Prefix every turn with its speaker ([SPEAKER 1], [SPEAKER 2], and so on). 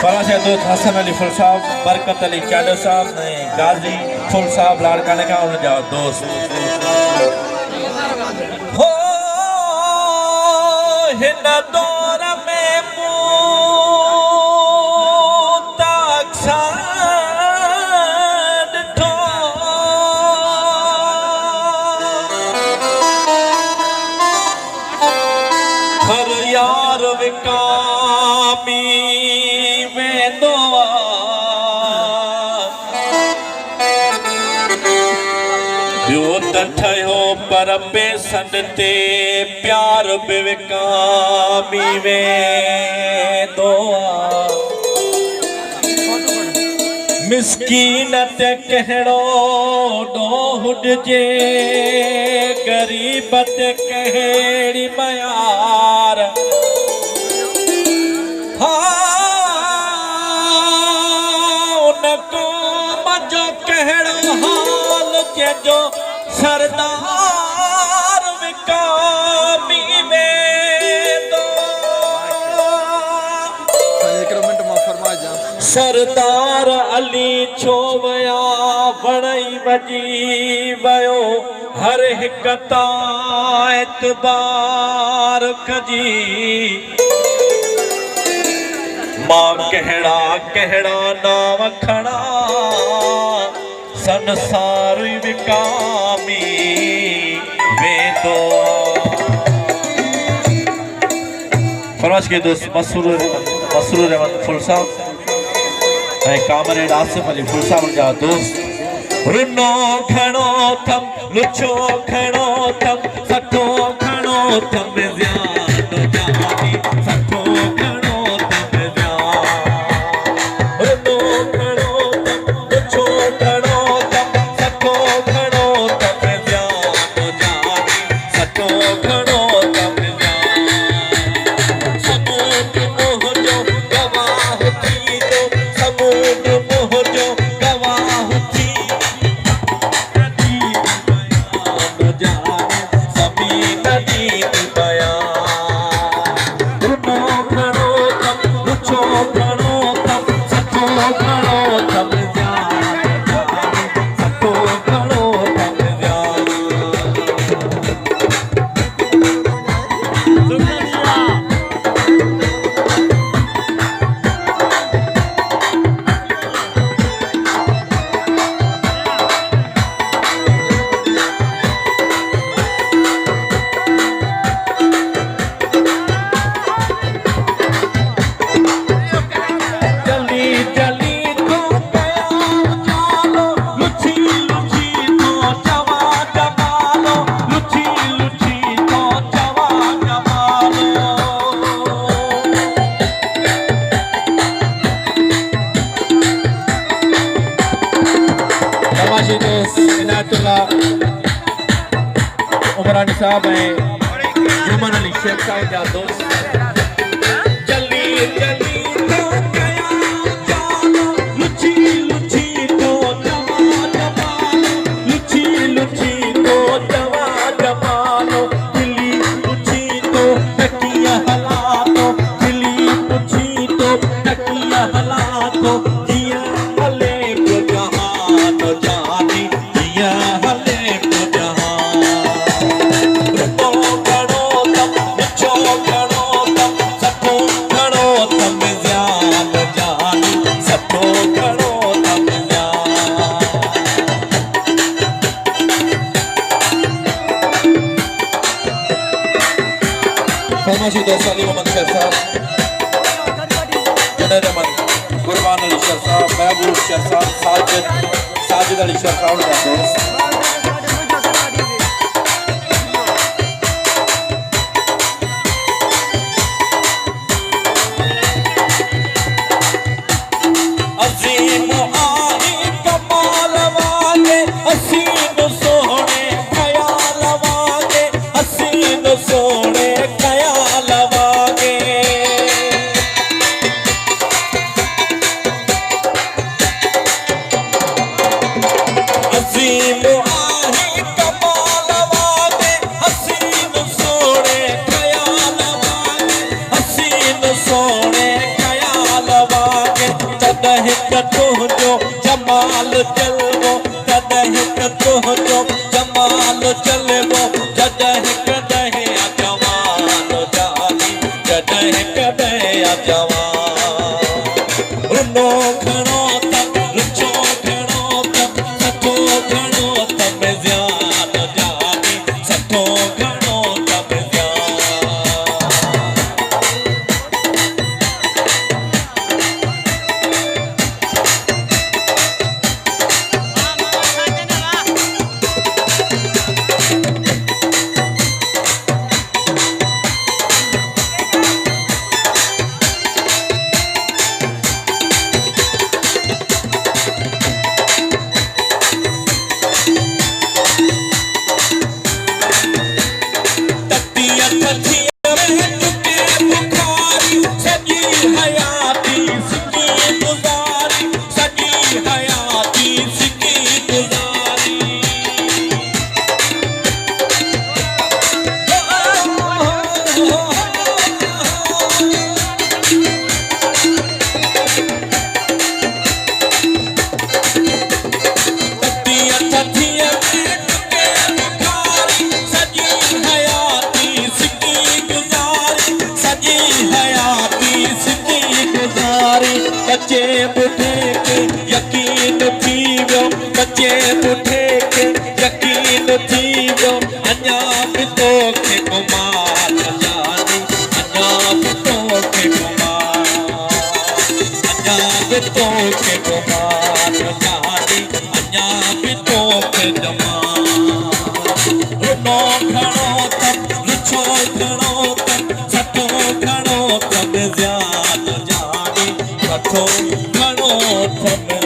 [SPEAKER 1] फराशे दोस्त हसन अली फुल साहब, बरकत अली चाडो साहब ने गाजी फुल साहब लाड़काने का उन जाओ दोस्त हो हिन दौर में हर यार विकामी वेंदो ॿियो त ठहियो पर पेसनि ते प्यार बि विकामी वेंदो मिसकीन ते कहिड़ो ॾोह हुजे गरीब ते कहिड़ी मयार उन क़ौम जो कहिड़ो हाल जंहिंजो सरदार विकामी वेंदो सरदार अली छो वया वणई वजी वयो हर हिक तां एतबार कजी मां कहिड़ा कहिड़ा नाम खणा संसार विकामी वेंदो फरमाइश के दोस्त मसरूर रहमान फुल साहब ऐं कामरेड आसिफ अली फुल साहब जा दोस्त रुनो घणो थम लुछो घणो थम सठो घणो थम ज़्यादो जानी सठो घणो थम ज़्यादो रुनो घणो थम लुछो घणो थम सठो घणो थम ज़्यादो जानी सठो घणो थम ज़्यादो सबूत मोह जो गवाह थी तो सबूत मोह जो गवाह थी उमरानी साहब हैं जुमन अली शेख साहब जा दोस्त चली चली तो गया जानो लुची लुची तो जवा जवानो लुची लुची तो जवा जवानो दिली लुची तो तकिया हलातो दिली लुची तो तकिया हलातो जिया हले को जहान जानी जिया हले को फरमाइशी दोस्त अली मोहम्मद शेर साहब जुनैद अहमद कुर्बान अली शेर साहब महबूब शेर साहब साजिद अली शेर साहब का दोस्त अजीम आई कमाल वाले हसीन सोहने ख्याल वाले हसीन सोहने अजीम चलबो जॾहिं कॾहिं जवान जानी जॾहिं कॾहिं जवान रुनो घणो तम रुचो घणो तम सठो घणो तम ज़्यान जानी सठो घणो तम ज़्यान बच्चे बुढ़े के यकीन थी वो बच्चे बुढ़े के यकीन थी वो अञा भी तो के गुमान जानी अञा भी तो के गुमान अञा भी तो के गुमान जानी अञा भी तो के गुमान रुनो घणो तम रुचो घणो तम सठो घणो तम ज़्यान जानी सठो घणो तम